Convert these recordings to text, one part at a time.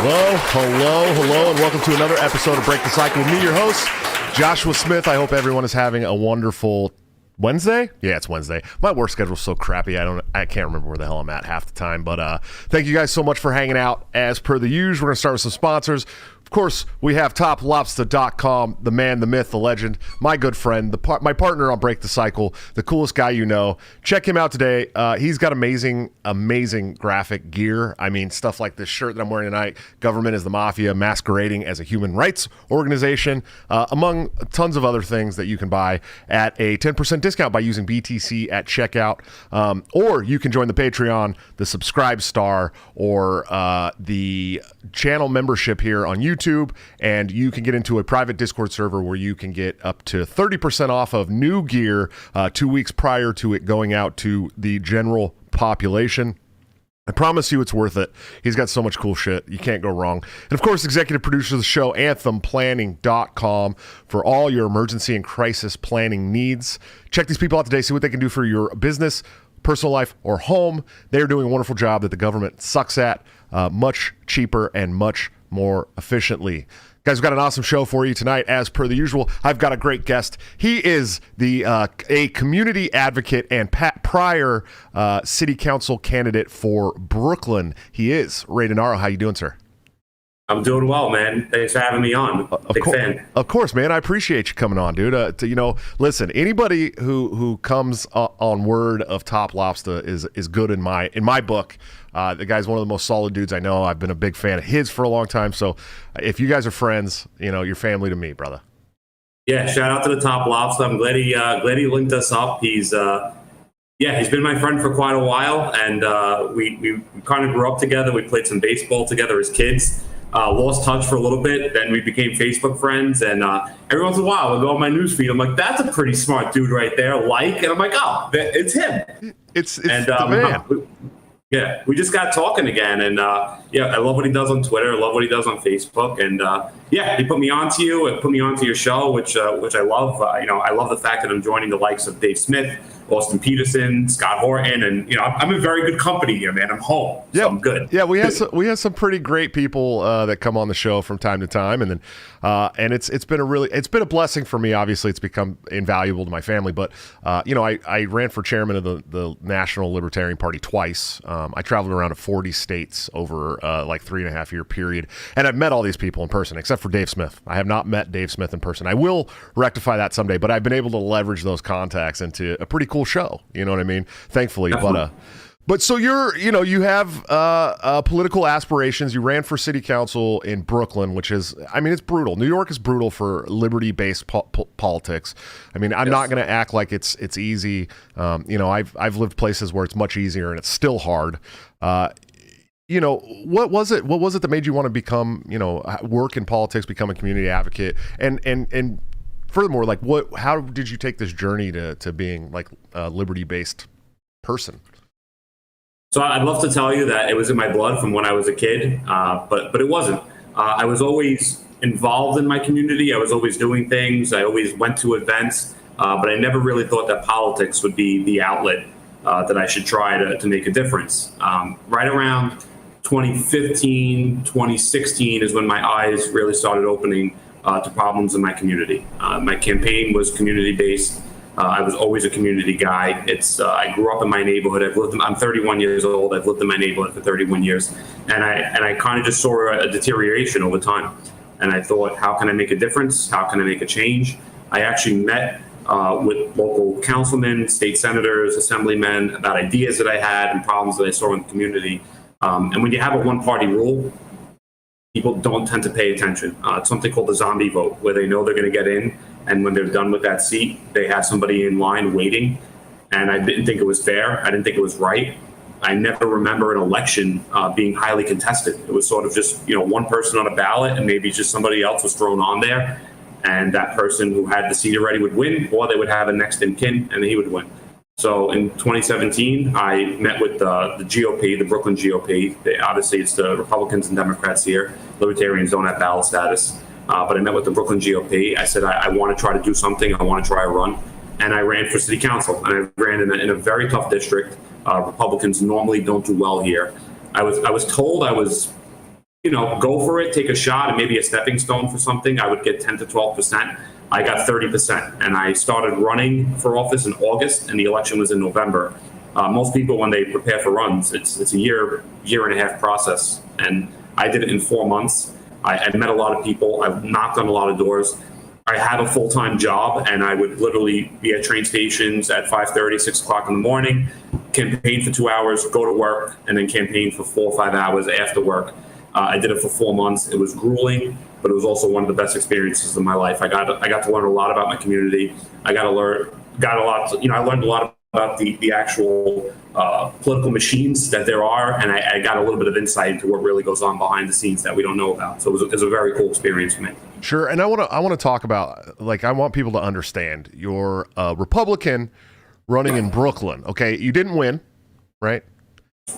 Hello, and welcome to another episode of Break the Cycle with me, your host, Joshua Smith. I hope everyone is having a wonderful Wednesday. Yeah, it's Wednesday. My work schedule's so crappy. I can't remember where the hell I'm at half the time. But thank you guys so much for hanging out. As per the usual, we're gonna start with some sponsors. Of course, we have TopLobster.com, the man, the myth, the legend, my good friend, my partner on Break the Cycle, the coolest guy you know. Check him out today. He's got amazing graphic gear. I mean, stuff like this shirt that I'm wearing tonight, Government is the Mafia, masquerading as a human rights organization, among tons of other things that you can buy at a 10% discount by using BTC at checkout. Or you can join the Patreon, the Subscribe Star, or the channel membership here on YouTube, and you can get into a private Discord server where you can get up to 30% off of new gear 2 weeks prior to it going out to the general population. I promise you it's worth it. He's got so much cool shit. You can't go wrong. And of course, executive producer of the show, AnthemPlanning.com, for all your emergency and crisis planning needs. Check these people out today. See what they can do for your business, personal life, or home. They're doing a wonderful job that the government sucks at, much cheaper and much more efficiently. Guys, we've got an awesome show for you tonight. As per the usual, I've got a great guest. He is a community advocate and prior city council candidate for Brooklyn. He is Ray Denaro. How you doing, sir? I'm doing well, man. Thanks for having me on. Big fan. Of course, man. I appreciate you coming on, dude. Listen, anybody who comes on word of Top Lobster is good in my book. The guy's one of the most solid dudes I know. I've been a big fan of his for a long time. So if you guys are friends, you're family to me, brother. Yeah, shout out to the Top Lobster. I'm glad he linked us up. He's been my friend for quite a while, and we kind of grew up together. We played some baseball together as kids. Lost touch for a little bit, then we became Facebook friends, and every once in a while I go on my newsfeed, I'm like, that's a pretty smart dude right there, and I'm like, oh, it's him. It's the man. We just got talking again, and I love what he does on Twitter, I love what he does on Facebook, and he put me onto you and put me onto your show, which I love. I love the fact that I'm joining the likes of Dave Smith, Austin Peterson, Scott Horton, and I'm in very good company here, man. I'm home, so I'm good. Yeah, we have some pretty great people that come on the show from time to time, and then it's been a blessing for me. Obviously, it's become invaluable to my family, but I ran for chairman of the National Libertarian Party twice. I traveled around to 40 states over like 3.5 year period, and I've met all these people in person, except for Dave Smith. I have not met Dave Smith in person. I will rectify that someday, but I've been able to leverage those contacts into a pretty cool show. You know what I mean? Thankfully, but so you have political aspirations. You ran for city council in Brooklyn, which is, it's brutal. New York is brutal for liberty-based politics. I'm not going to act like it's easy. I've lived places where it's much easier and it's still hard. What was it that made you want to become, work in politics, become a community advocate, and furthermore, how did you take this journey to being like a liberty-based person? So I'd love to tell you that it was in my blood from when I was a kid, but it wasn't. I was always involved in my community. I was always doing things. I always went to events, but I never really thought that politics would be the outlet that I should try to make a difference. Right around 2015, 2016 is when my eyes really started opening to problems in my community. My campaign was community-based. I was always a community guy. I grew up in my neighborhood. I'm 31 years old. I've lived in my neighborhood for 31 years. And I kind of just saw a deterioration over time. And I thought, how can I make a difference? How can I make a change? I actually met with local councilmen, state senators, assemblymen about ideas that I had and problems that I saw in the community. And when you have a one-party rule, people don't tend to pay attention. It's something called the zombie vote, where they know they're going to get in, and when they're done with that seat, they have somebody in line waiting. And I didn't think it was fair. I didn't think it was right. I never remember an election being highly contested. It was sort of just one person on a ballot, and maybe just somebody else was thrown on there, and that person who had the seat already would win, or they would have a next in kin, and he would win. So in 2017, I met with the GOP, the Brooklyn GOP. Obviously, it's the Republicans and Democrats here. Libertarians don't have ballot status. But I met with the Brooklyn GOP. I said, I want to try to do something. I want to try a run. And I ran for city council. And I ran in a very tough district. Republicans normally don't do well here. I was told I was go for it, take a shot, and maybe a stepping stone for something, I would get 10 to 12%. I got 30%, and I started running for office in August, and the election was in November. Most people, when they prepare for runs, it's a year and a half process, and I did it in 4 months. I met a lot of people. I've knocked on a lot of doors. I had a full-time job, and I would literally be at train stations at 5:30, 6 o'clock in the morning, campaign for 2 hours, go to work, and then campaign for 4 or 5 hours after work. I did it for 4 months. It was grueling, but it was also one of the best experiences of my life. I got to learn a lot about my community. I learned a lot about the actual political machines that there are, and I got a little bit of insight into what really goes on behind the scenes that we don't know about. So it was a very cool experience for me. Sure, and I want to talk about, I want people to understand, you're a Republican running in Brooklyn. Okay, you didn't win, right?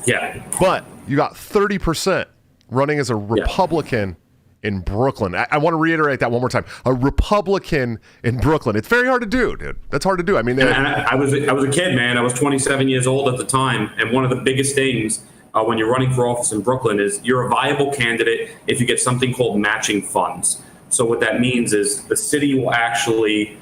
Yeah, but you got 30% running as a Republican in Brooklyn. I want to reiterate that one more time. A Republican in Brooklyn. It's very hard to do, dude. That's hard to do. I mean, I was a kid, man. I was 27 years old at the time, and one of the biggest things when you're running for office in Brooklyn is you're a viable candidate if you get something called matching funds. So what that means is the city will actually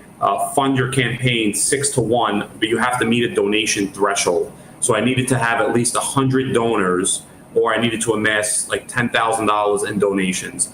fund your campaign 6-1, but you have to meet a donation threshold. So I needed to have at least 100 donors, or I needed to amass like $10,000 in donations.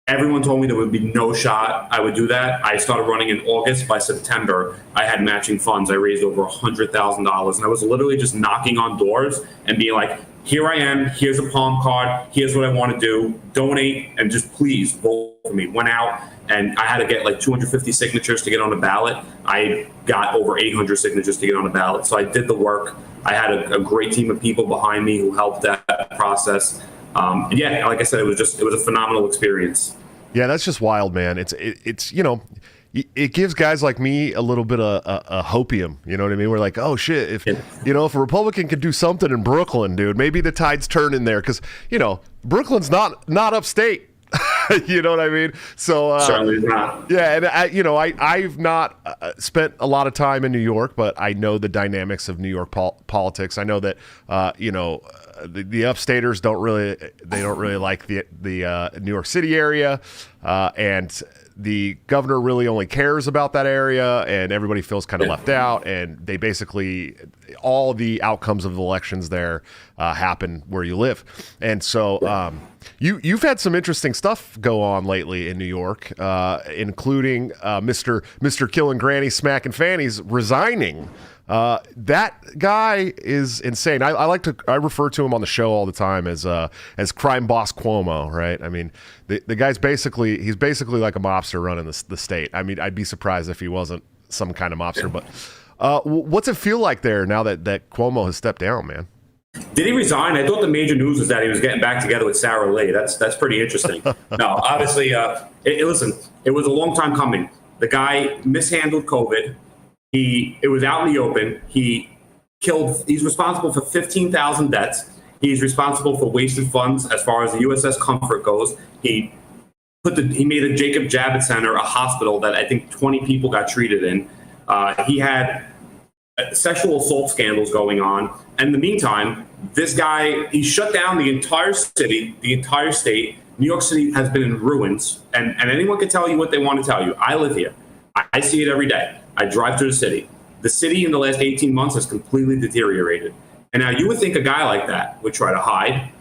Everyone told me there would be no shot I would do that. I started running in August. By September, I had matching funds. I raised over $100,000, and I was literally just knocking on doors and being like, here I am, here's a palm card, here's what I want to do, donate, and just please vote for me. Went out, and I had to get like 250 signatures to get on the ballot. I got over 800 signatures to get on the ballot, so I did the work. I had a great team of people behind me who helped that process. And yeah, like I said, it was a phenomenal experience. Yeah, that's just wild, man. It's it gives guys like me a little bit of a hopium. You know what I mean? We're like, oh shit, if a Republican could do something in Brooklyn, dude, maybe the tide's turning there, because Brooklyn's not upstate. You know what I mean? So certainly not. Yeah, and I've not spent a lot of time in New York, but I know the dynamics of New York politics. I know that the upstaters don't really like the New York City area, and the governor really only cares about that area, and everybody feels kind of left out, and they basically, all the outcomes of the elections there happen where you live. And so you've had some interesting stuff go on lately in New York, including Mr. Killing Granny Smacking Fannies resigning. That guy is insane. I refer to him on the show all the time as crime boss Cuomo, right? I mean, the guy's basically like a mobster running the state. I mean, I'd be surprised if he wasn't some kind of mobster. But what's it feel like there now that Cuomo has stepped down, man? Did he resign? I thought the major news was that he was getting back together with Sarah Lee. That's pretty interesting. No, obviously, listen, it was a long time coming. The guy mishandled COVID. It was out in the open. He's responsible for 15,000 deaths. He's responsible for wasted funds as far as the USS Comfort goes. He made a Jacob Javits Center a hospital that I think 20 people got treated in. He had sexual assault scandals going on. And in the meantime, this guy, he shut down the entire city, the entire state. New York City has been in ruins. And anyone can tell you what they want to tell you. I live here. I see it every day. I drive through the city. The city in the last 18 months has completely deteriorated. And now you would think a guy like that would try to hide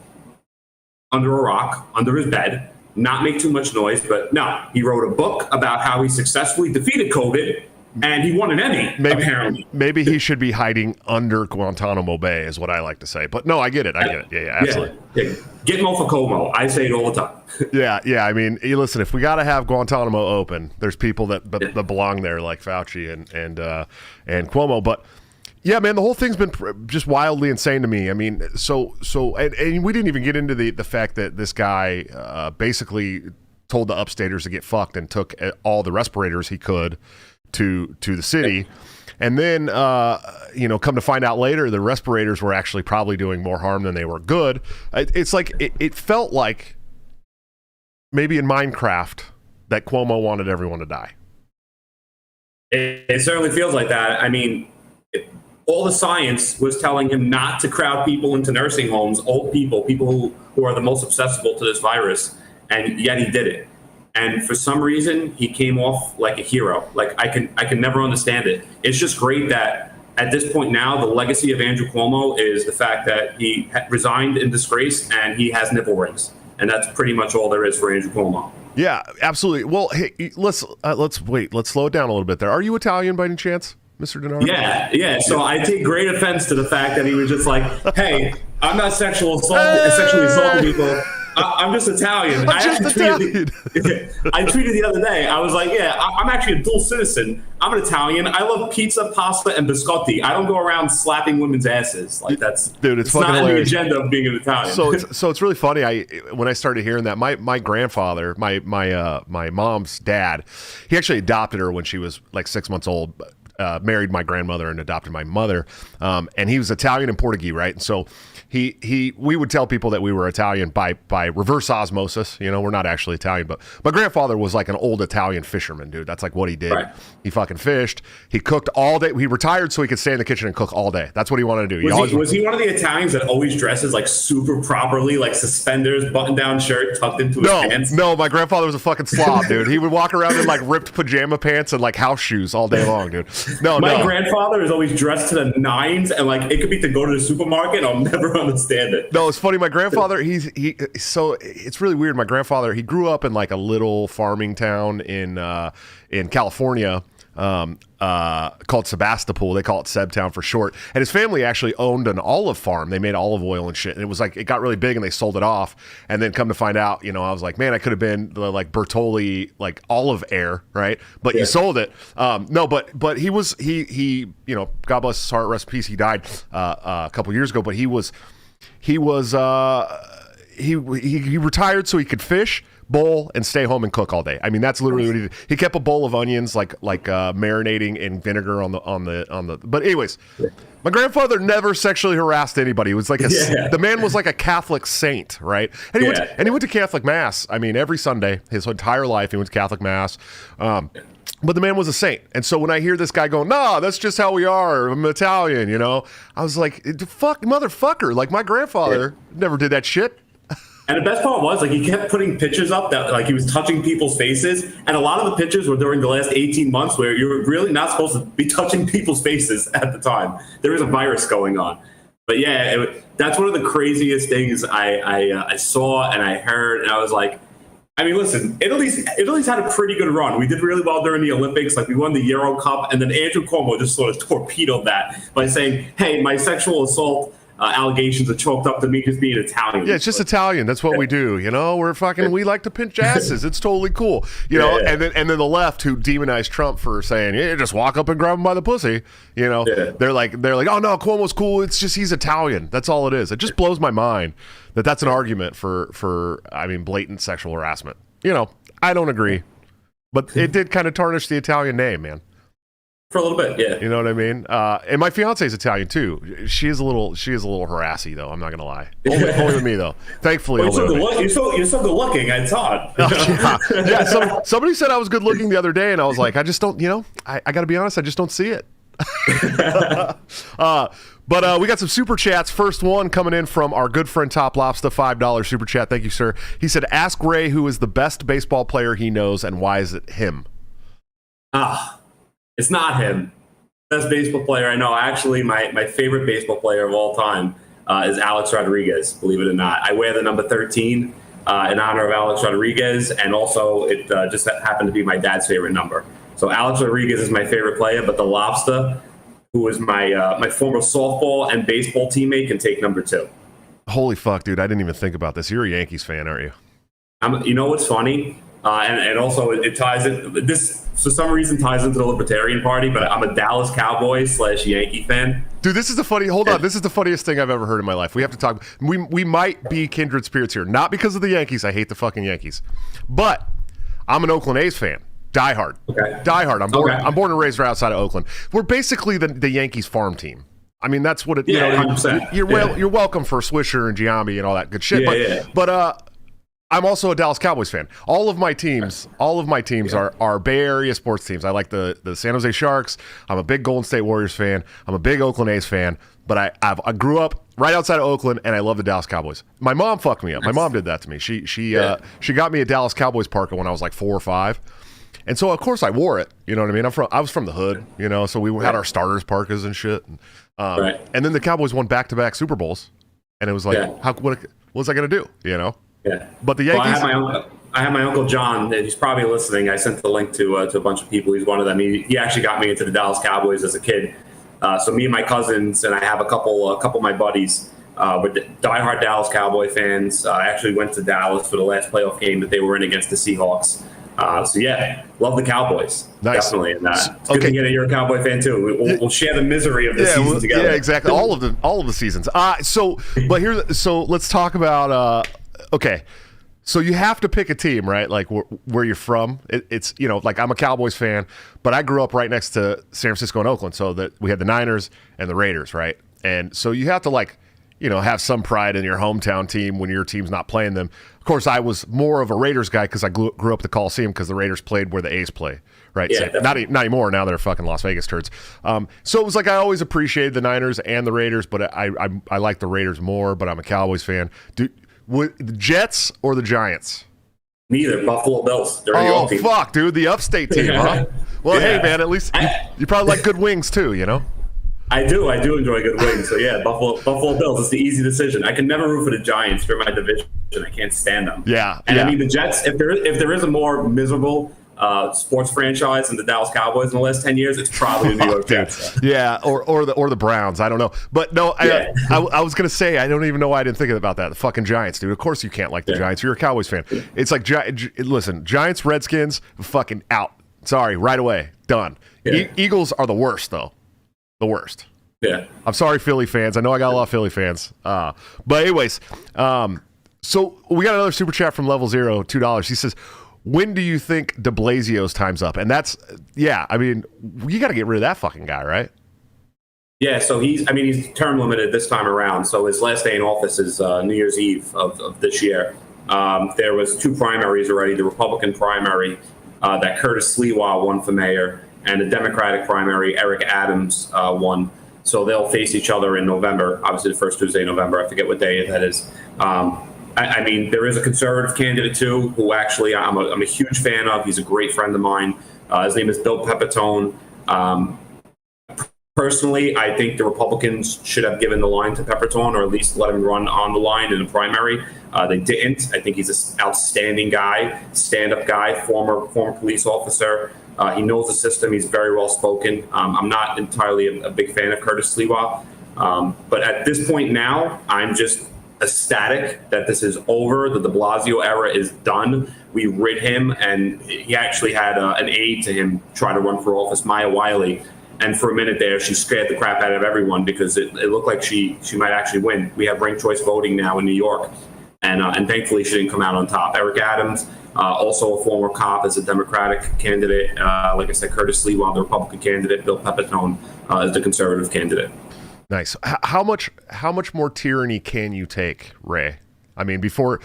under a rock, under his bed, not make too much noise. But no, he wrote a book about how he successfully defeated COVID, and he won an Emmy, apparently. Maybe he should be hiding under Guantanamo Bay is what I like to say. But no, I get it. Yeah, absolutely. Yeah. Get Mo for Como. I say it all the time. Yeah. I mean, listen, if we got to have Guantanamo open, there's people that belong there, like Fauci and Cuomo. But yeah, man, the whole thing's been just wildly insane to me. I mean, and we didn't even get into the fact that this guy basically told the upstaters to get fucked and took all the respirators he could to the city. And then, come to find out later, the respirators were actually probably doing more harm than they were good. It's like, it felt like maybe in Minecraft that Cuomo wanted everyone to die. It certainly feels like that. I mean, all the science was telling him not to crowd people into nursing homes, old people, people who are the most susceptible to this virus, and yet he did it. And for some reason, he came off like a hero. Like I can never understand it. It's just great that at this point now, the legacy of Andrew Cuomo is the fact that he resigned in disgrace and he has nipple rings, and that's pretty much all there is for Andrew Cuomo. Yeah, absolutely. Well, hey, let's slow it down a little bit there. Are you Italian by any chance, Mr. Denaro? Yeah. So I take great offense to the fact that he was just like, "Hey, I'm not sexually assaulting people. I'm just Italian." I tweeted the other day. I was like, "Yeah, I'm actually a dual citizen. I'm an Italian. I love pizza, pasta, and biscotti. I don't go around slapping women's asses like that's dude. It's fucking not hilarious. the agenda of being an Italian." So it's really funny. When I started hearing that, my grandfather, my mom's dad, he actually adopted her when she was like 6 months old. Married my grandmother and adopted my mother, and he was Italian and Portuguese, right? And so we would tell people that we were Italian by reverse osmosis. You know, we're not actually Italian, but my grandfather was like an old Italian fisherman, dude. That's like what he did. Right. He fucking fished. He cooked all day. He retired so he could stay in the kitchen and cook all day. That's what he wanted to do. Was he one of the Italians that always dresses like super properly, like suspenders, button-down shirt tucked into his pants? No, my grandfather was a fucking slob, dude. He would walk around in like ripped pajama pants and like house shoes all day long, dude. My grandfather is always dressed to the nines, and like it could be to go to the supermarket. I'll never understand it. No, it's funny. My grandfather, so it's really weird. My grandfather, he grew up in like a little farming town in California. Called Sebastopol. They call it Sebtown for short. And his family actually owned an olive farm. They made olive oil and shit. And it was like, it got really big and they sold it off. And then come to find out, you know, I was like, man, I could have been the like Bertolli, like olive heir, right? But you sold it. No, but he was, he, you know, God bless his heart, rest in peace. He died a couple years ago, but he retired so he could fish, bowl, and stay home and cook all day. I mean, that's literally what he did. He kept a bowl of onions like marinating in vinegar on the. But anyways, my grandfather never sexually harassed anybody. He was like the man was like a Catholic saint, right? And he went to Catholic mass. I mean, every Sunday, his entire life, he went to Catholic mass. But the man was a saint. And so when I hear this guy going, "No, that's just how we are. I'm Italian," you know, I was like, "Fuck, motherfucker!" Like my grandfather never did that shit. And the best part was, like, he kept putting pictures up that, like, he was touching people's faces. And a lot of the pictures were during the last 18 months where you were really not supposed to be touching people's faces at the time. There was a virus going on. But yeah, that's one of the craziest things I saw and I heard. And I was like, I mean, listen, Italy's had a pretty good run. We did really well during the Olympics. Like, we won the Euro Cup. And then Andrew Cuomo just sort of torpedoed that by saying, "Hey, my sexual assault allegations are chalked up to me just being Italian." Yeah, it's just Italian. That's what we do. You know, we like to pinch asses. It's totally cool. You know, and then the left who demonized Trump for saying, "Yeah, just walk up and grab him by the pussy." You know, they're like, "Oh no, Cuomo's cool. It's just he's Italian." That's all it is. It just blows my mind that that's an argument for I mean, blatant sexual harassment. You know, I don't agree, but it did kind of tarnish the Italian name, man. For a little bit, yeah. You know what I mean? And my fiance is Italian too. She is a little harassy though. I'm not gonna lie. Only with me though. Thankfully, you're so good looking. I thought. Somebody said I was good looking the other day, and I was like, I just don't. You know, I got to be honest. I just don't see it. But we got some super chats. First one coming in from our good friend Top Lobster, $5 super chat. Thank you, sir. He said, "Ask Ray who is the best baseball player he knows, and why is it him?" It's not him. Best baseball player I know. Actually, my favorite baseball player of all time is Alex Rodriguez, believe it or not. I wear the number 13 in honor of Alex Rodriguez, and also it just happened to be my dad's favorite number. So Alex Rodriguez is my favorite player, but the Lobster, who is my former softball and baseball teammate, can take number 2. Holy fuck, dude. I didn't even think about this. You're a Yankees fan, aren't you? You know what's funny? And also it ties in, this for some reason ties into the Libertarian Party, but I'm a Dallas Cowboys / Yankee fan. Dude, this is the funniest thing I've ever heard in my life. We have to talk. We might be kindred spirits here. Not because of the Yankees. I hate the fucking Yankees. But I'm an Oakland A's fan. Die hard. Okay. Die hard. I'm born and raised right outside of Oakland. We're basically the Yankees farm team. I mean, that's what it, you know, 100%. You're welcome for Swisher and Giambi and all that good shit. But I'm also a Dallas Cowboys fan. All of my teams are Bay Area sports teams. I like the San Jose Sharks. I'm a big Golden State Warriors fan. I'm a big Oakland A's fan. But I grew up right outside of Oakland, and I love the Dallas Cowboys. My mom fucked me up. My mom did that to me. She got me a Dallas Cowboys parka when I was like 4 or 5. And so, of course, I wore it. You know what I mean? I was from the hood, you know, so we had our starters parkas and shit. And then the Cowboys won back-to-back Super Bowls. And it was like, what was I going to do, you know? Yeah. But the Yankees... Well, I have my Uncle John. He's probably listening. I sent the link to a bunch of people. He's one of them. He actually got me into the Dallas Cowboys as a kid. So me and my cousins, and I have a couple of my buddies, were diehard Dallas Cowboy fans. I actually went to Dallas for the last playoff game that they were in against the Seahawks. So yeah, love the Cowboys. Nice. Definitely. And it's good to get you're a Cowboy fan too. We'll share the misery of the season together. Yeah, exactly. All of the seasons. So let's talk about. Okay, so you have to pick a team, right? Like where you're from. It's like I'm a Cowboys fan, but I grew up right next to San Francisco and Oakland, so that we had the Niners and the Raiders, right? And so you have to have some pride in your hometown team when your team's not playing them. Of course, I was more of a Raiders guy because I grew up at the Coliseum because the Raiders played where the A's play, right? Yeah, so not anymore. Now they're fucking Las Vegas turds. So it was like I always appreciated the Niners and the Raiders, but I like the Raiders more, but I'm a Cowboys fan. The Jets or the Giants? Neither. Buffalo Bills. Oh, fuck, dude. The upstate team, huh? Well, hey, man, at least you probably like good wings too, you know? I do enjoy good wings. So yeah, Buffalo Bills. It's the easy decision. I can never root for the Giants. They're my division. I can't stand them. Yeah. And I mean the Jets. If there is a more miserable sports franchise than the Dallas Cowboys in the last 10 years, it's probably the New York Jets. Yeah, or the Browns. I don't know. But no, I was gonna say I don't even know why I didn't think about that. The fucking Giants, dude. Of course you can't like the Giants. You're a Cowboys fan. It's like listen, Giants, Redskins, fucking out. Sorry, right away, done. Yeah. Eagles are the worst though. The worst. Yeah. I'm sorry, Philly fans. I know I got a lot of Philly fans. But anyways, so we got another super chat from Level Zero, $2. He says, when do you think de Blasio's time's up? And that's, I mean, you got to get rid of that fucking guy, right? Yeah, so he's term limited this time around. So his last day in office is New Year's Eve of this year. There was 2 primaries already, the Republican primary that Curtis Sliwa won for mayor, and the Democratic primary, Eric Adams won. So they'll face each other in November, obviously the first Tuesday in November. I forget what day that is. I mean, there is a conservative candidate too, who actually I'm a huge fan of. He's a great friend of mine. His name is Bill Pepitone. Personally, I think the Republicans should have given the line to Pepitone, or at least let him run on the line in the primary. They didn't. I think he's an outstanding guy, stand-up guy, former police officer. He knows the system. He's very well spoken. I'm not entirely a big fan of Curtis Sliwa, but at this point now, I'm just ecstatic that this is over, that the de Blasio era is done. We rid him, and he actually had an aide to him try to run for office, Maya Wiley. And for a minute there, she scared the crap out of everyone because it looked like she might actually win. We have ranked choice voting now in New York, and thankfully she didn't come out on top. Eric Adams, also a former cop, is a Democratic candidate. Like I said, Curtis Sliwa, the Republican candidate. Bill Pepitone is the conservative candidate. Nice. How much more tyranny can you take, Ray? I mean, before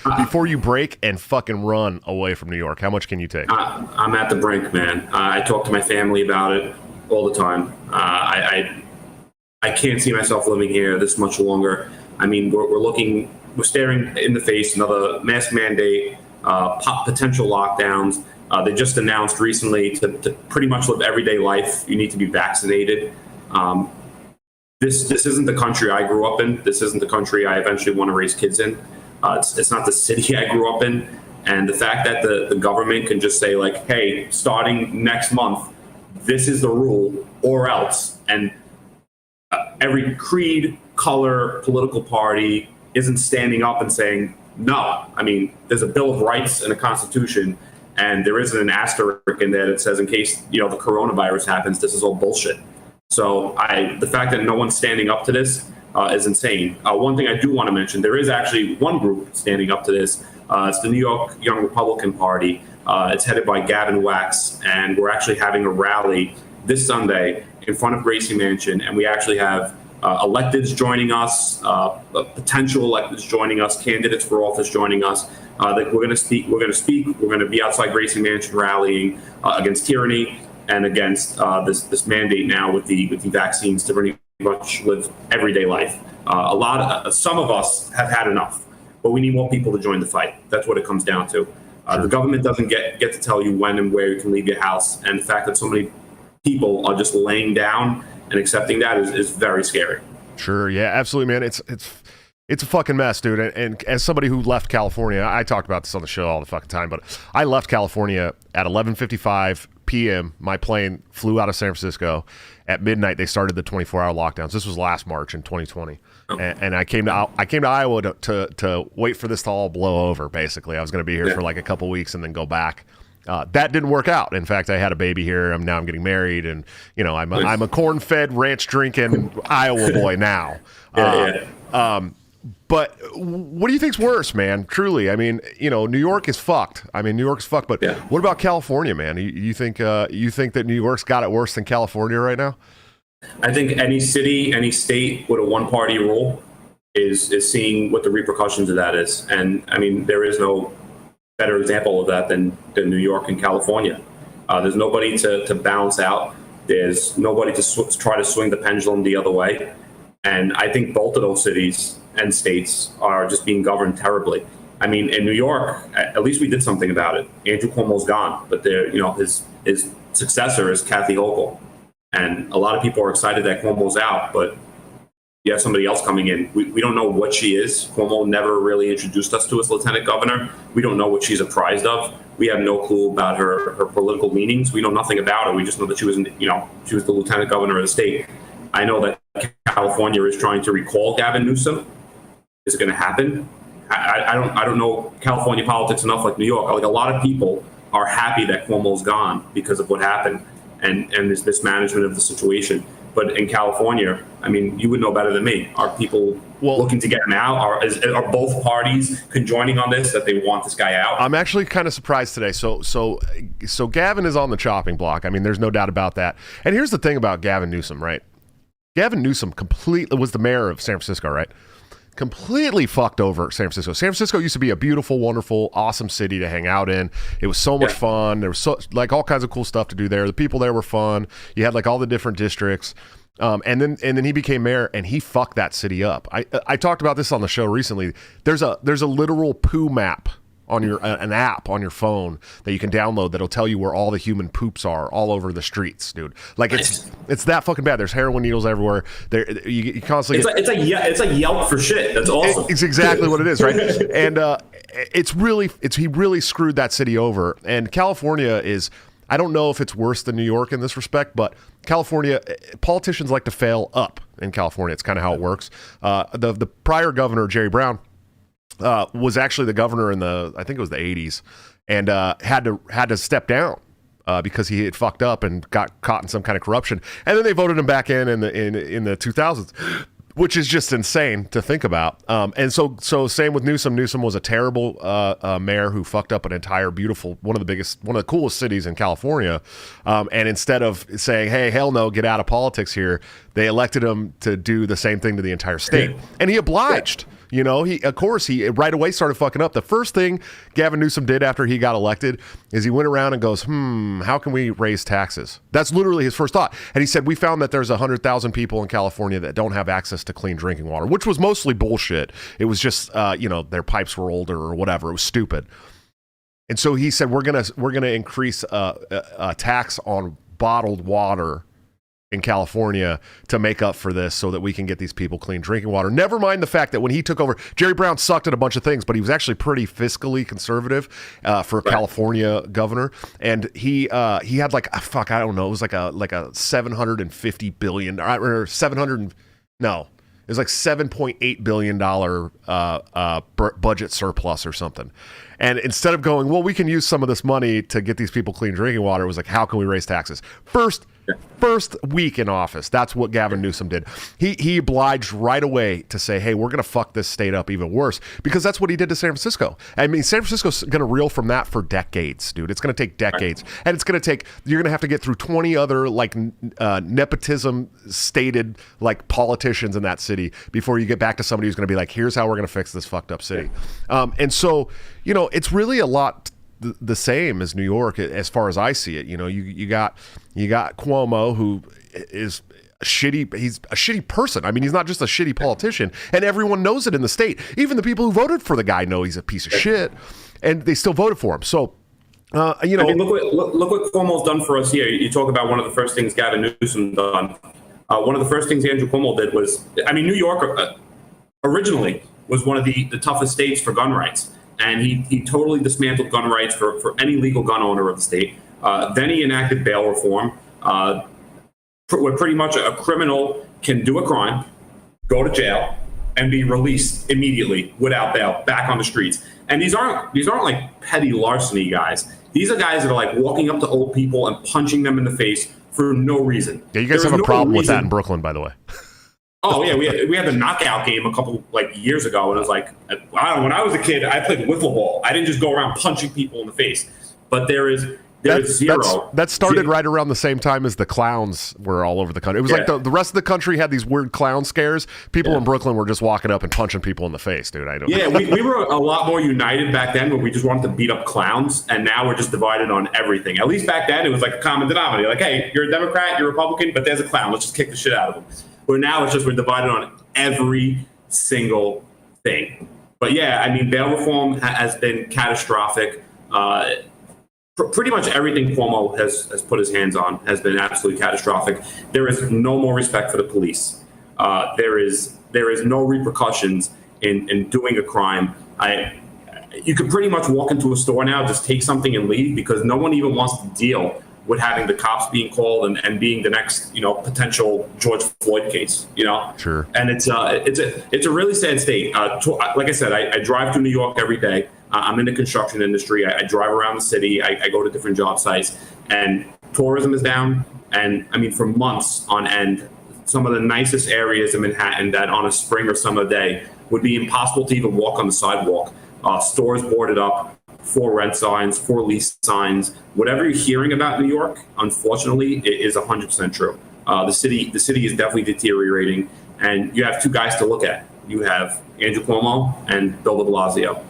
you break and fucking run away from New York, how much can you take? I'm at the brink, man. I talk to my family about it all the time. I can't see myself living here this much longer. I mean, we're staring in the face another mask mandate, potential lockdowns. They just announced recently to pretty much live everyday life, you need to be vaccinated. This isn't the country I grew up in. This isn't the country I eventually want to raise kids in. It's not the city I grew up in. And the fact that the government can just say, like, hey, starting next month, this is the rule or else. And every creed, color, political party isn't standing up and saying, no. I mean, there's a Bill of Rights and a Constitution, and there isn't an asterisk in there that says in case, the coronavirus happens, this is all bullshit. So the fact that no one's standing up to this is insane. One thing I do want to mention, there is actually one group standing up to this. It's the New York Young Republican Party. It's headed by Gavin Wax, and we're actually having a rally this Sunday in front of Gracie Mansion, and we actually have electeds joining us, potential electeds joining us, candidates for office joining us. that we're going to speak. We're going to be outside Gracie Mansion rallying against tyranny and against this mandate now with the vaccines to pretty much live everyday life. Some of us have had enough, but we need more people to join the fight. That's what it comes down to. The government doesn't get to tell you when and where you can leave your house, and the fact that so many people are just laying down and accepting that is very scary. Sure, yeah, absolutely, man. It's a fucking mess, dude. And as somebody who left California, I talked about this on the show all the fucking time, but I left California at 11:55 p.m. My plane flew out of San Francisco. At midnight, they started the 24-hour lockdowns. This was last March in 2020, and I came to Iowa to wait for this to all blow over. Basically, I was going to be here for like a couple weeks and then go back. That didn't work out. In fact, I had a baby here. I'm getting married, and I'm a corn-fed, ranch-drinking Iowa boy now. But what do you think's worse, man? Truly, I mean, New York is fucked. But what about California, man? You think that New York's got it worse than California right now? I think any city, any state with a one-party rule is seeing what the repercussions of that is. And I mean, there is no better example of that than New York and California. There's nobody to balance out. There's nobody to try to swing the pendulum the other way. And I think both of those cities and states are just being governed terribly. I mean, in New York, at least we did something about it. Andrew Cuomo's gone, but his successor is Kathy Hochul. And a lot of people are excited that Cuomo's out, but you have somebody else coming in. We don't know what she is. Cuomo never really introduced us to his lieutenant governor. We don't know what she's apprised of. We have no clue about her political leanings. We know nothing about her. We just know that she was the lieutenant governor of the state. I know that California is trying to recall Gavin Newsom. Is it going to happen? I don't know California politics enough like New York. Like, a lot of people are happy that Cuomo's gone because of what happened and this mismanagement of the situation. But in California, I mean, you would know better than me. Are people looking to get him out? Are both parties conjoining on this, that they want this guy out? I'm actually kind of surprised today. So Gavin is on the chopping block. I mean, there's no doubt about that. And here's the thing about Gavin Newsom, right? Gavin Newsom completely was the mayor of San Francisco, right? Completely fucked over San Francisco. San Francisco used to be a beautiful, wonderful, awesome city to hang out in. It was so much fun. There was all kinds of cool stuff to do there. The people there were fun. You had all the different districts. And then he became mayor, and he fucked that city up. I talked about this on the show recently. There's a literal poo map on an app on your phone that you can download that'll tell you where all the human poops are all over the streets, dude. It's that fucking bad. There's heroin needles everywhere. You constantly it's like Yelp for shit. That's awesome. It's exactly what it is, right? And he really screwed that city over. And California is, I don't know if it's worse than New York in this respect, but California, politicians like to fail up in California. It's kind of how it works. The prior governor, Jerry Brown, was actually the governor in I think it was the 80s, and had to step down because he had fucked up and got caught in some kind of corruption. And then they voted him back in the 2000s, which is just insane to think about. And so same with Newsom. Newsom was a terrible mayor who fucked up an entire beautiful, one of the coolest cities in California. And instead of saying, hey, hell no, get out of politics here, they elected him to do the same thing to the entire state. And he obliged. He right away started fucking up. The first thing Gavin Newsom did after he got elected is he went around and goes, how can we raise taxes? That's literally his first thought. And he said, we found that there's 100,000 people in California that don't have access to clean drinking water, which was mostly bullshit. It was just, their pipes were older or whatever. It was stupid. And so he said, we're gonna increase a tax on bottled water in California to make up for this so that we can get these people clean drinking water. Never mind the fact that when he took over, Jerry Brown sucked at a bunch of things, but he was actually pretty fiscally conservative for a California governor. And he had it was like a $750 billion or it was like $7.8 billion budget surplus or something. And instead of going, well, we can use some of this money to get these people clean drinking water, it was like, how can we raise taxes? First, First week in office, that's what Gavin Newsom did. He obliged right away to say, hey, we're going to fuck this state up even worse, because that's what he did to San Francisco. I mean, San Francisco's going to reel from that for decades, dude. It's going to take decades. Right. And it's going to take, you're going to have to get through 20 other like nepotism stated like politicians in that city before you get back to somebody who's going to be like, here's how we're going to fix this fucked up city. And so, you know, it's really a lot the same as New York as far as I see it. You know, you got Cuomo, who is shitty. He's a shitty person. I mean, he's not just a shitty politician, and everyone knows it in the state. Even the people who voted for the guy know he's a piece of shit, and they still voted for him. So, you know, I mean, look what Cuomo's done for us here. You talk about one of the first things Gavin Newsom done. One of the first things Andrew Cuomo did was, I mean, New York originally was one of the toughest states for gun rights. And he totally dismantled gun rights for any legal gun owner of the state. Then he enacted bail reform, where pretty much a criminal can do a crime, go to jail, and be released immediately without bail, back on the streets. And these aren't like petty larceny guys. These are guys that are like walking up to old people and punching them in the face for no reason. Yeah, you guys have a problem with that in Brooklyn, by the way. Oh yeah, we had the knockout game a couple like years ago, and it was like, I don't know, when I was a kid, I played wiffle ball. I didn't just go around punching people in the face. But there is zero. That started right around the same time as the clowns were all over the country. It was like the rest of the country had these weird clown scares. People in Brooklyn were just walking up and punching people in the face, dude. I don't. Yeah, we were a lot more united back then, but we just wanted to beat up clowns, and now we're just divided on everything. At least back then, it was like a common denominator. Like, hey, you're a Democrat, you're a Republican, but there's a clown. Let's just kick the shit out of them. Where now it's just we're divided on every single thing. But yeah, I mean, bail reform has been catastrophic. Pretty much everything Cuomo has put his hands on has been absolutely catastrophic. There is no more respect for the police. There is no repercussions in doing a crime. You could pretty much walk into a store now, just take something and leave, because no one even wants to deal with having the cops being called and being the next, you know, potential George Floyd case, you know? Sure. And it's a really sad state. Like I said, I drive to New York every day. I'm in the construction industry. I drive around the city. I go to different job sites, and tourism is down. And I mean, for months on end, some of the nicest areas in Manhattan that on a spring or summer day would be impossible to even walk on the sidewalk. Stores boarded up, for rent signs, for lease signs. Whatever you're hearing about New York, unfortunately, it is 100% true. The city is definitely deteriorating, and you have two guys to look at. You have Andrew Cuomo and Bill de Blasio,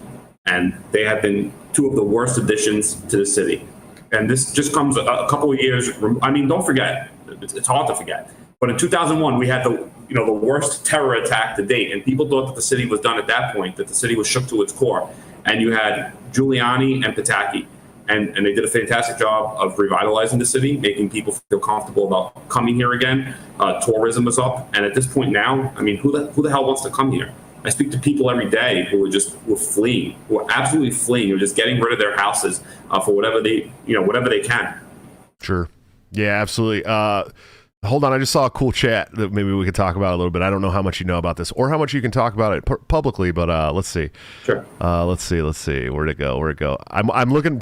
and they have been two of the worst additions to the city. And this just comes a couple of years. I mean, don't forget, it's hard to forget, but in 2001 we had the worst terror attack to date, and people thought that the city was done at that point, that the city was shook to its core. And you had Giuliani and Pepitone, and they did a fantastic job of revitalizing the city, making people feel comfortable about coming here again. Tourism is up, and at this point now, I mean, who the hell wants to come here? I speak to people every day who are fleeing, who are absolutely fleeing, who are just getting rid of their houses for whatever they can. Sure. Yeah, absolutely. Hold on, I just saw a cool chat that maybe we could talk about a little bit. I don't know how much you know about this or how much you can talk about it publicly, but let's see. Sure. Let's see. Where'd it go? I'm looking.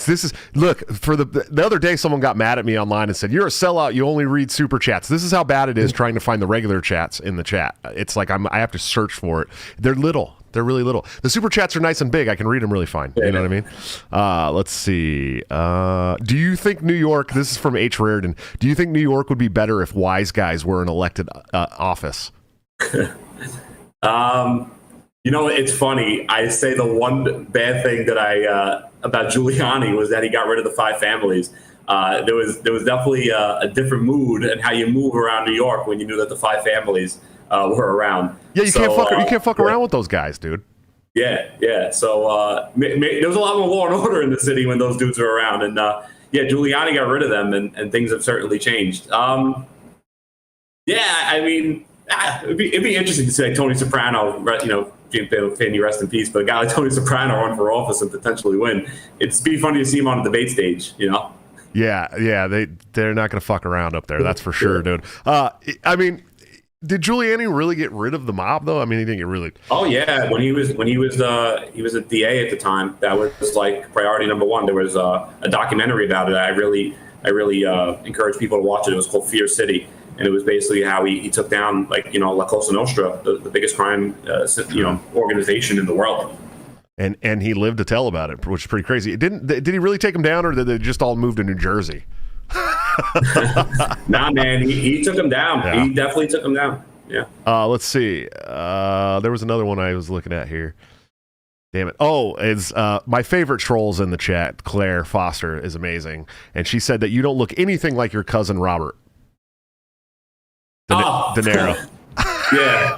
Look, for the other day, someone got mad at me online and said, "You're a sellout. You only read super chats." This is how bad it is trying to find the regular chats in the chat. It's like I have to search for it. They're little. They're really little. The super chats are nice and big. I can read them really fine. You know what I mean? Let's see. Do you think New York, this is from H. Reardon, do you think New York would be better if wise guys were in elected office? You know, it's funny. I say the one bad thing that about Giuliani was that he got rid of the 5 families. There was definitely a different mood in how you move around New York when you knew that the 5 families were around. Yeah, you can't fuck around with those guys, dude. Yeah. So there was a lot more law and order in the city when those dudes were around, and Giuliani got rid of them, and things have certainly changed. I mean, it'd be interesting to say Tony Soprano, Fanny, rest in peace, but a guy like Tony Soprano run for office and potentially win. It'd be funny to see him on a debate stage, you know. Yeah, they're not going to fuck around up there. That's for sure, dude. I mean, did Giuliani really get rid of the mob though? I mean, he didn't get really. Oh yeah, when he was a DA at the time, that was like priority number one. There was a documentary about it. I really I really encourage people to watch it. It was called Fear City, and it was basically how he took down, like, La Cosa Nostra, the biggest crime organization in the world. And he lived to tell about it, which is pretty crazy. Did he really take him down, or did they just all move to New Jersey? Nah, man, he took him down. Yeah. He definitely took him down. Yeah. Let's see. There was another one I was looking at here. Damn it. Oh, it's my favorite trolls in the chat. Claire Foster is amazing, and she said that you don't look anything like your cousin Robert. Denaro. Yeah.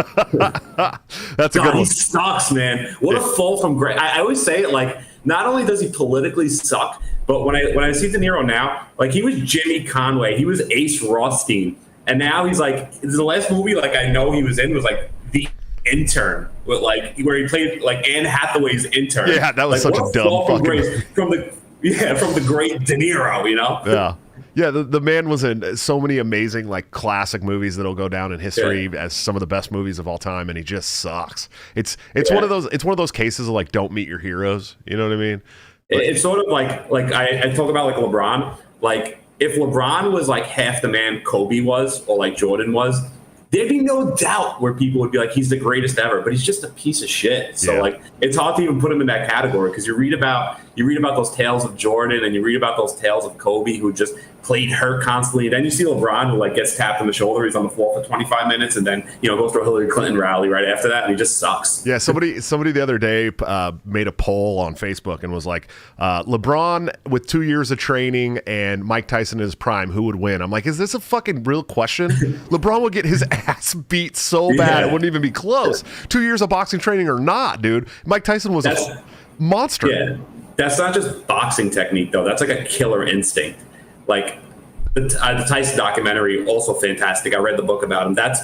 That's a good one. He sucks, man. What a fall from grace. I always say it, like, not only does he politically suck, but when I see De Niro now, like, he was Jimmy Conway, he was Ace Rothstein, and now he's like, the last movie, like, I know he was in was like The Intern, with, like, where he played like Anne Hathaway's intern. Yeah, that was like, such a dumb fucking from the great De Niro, you know? Yeah. Yeah, the man was in so many amazing, like, classic movies that'll go down in history as some of the best movies of all time, and he just sucks. It's one of those cases of, like, don't meet your heroes. You know what I mean? It's sort of like I talk about, like, LeBron. Like, if LeBron was like half the man Kobe was, or like Jordan was, there'd be no doubt where people would be like, he's the greatest ever, but he's just a piece of shit. So like, it's hard to even put him in that category, because you read about those tales of Jordan, and you read about those tales of Kobe, who just played hurt constantly. And then you see LeBron, who, like, gets tapped on the shoulder, he's on the floor for 25 minutes, and then, goes to a Hillary Clinton rally right after that, and he just sucks. Yeah, somebody the other day made a poll on Facebook and was like, LeBron with 2 years of training and Mike Tyson in his prime, who would win? I'm like, is this a fucking real question? LeBron would get his ass beat so bad it wouldn't even be close. 2 years of boxing training or not, dude. Mike Tyson was a monster. Yeah, that's not just boxing technique, though. That's like a killer instinct. Like, the Tyson documentary, also fantastic. I read the book about him. That's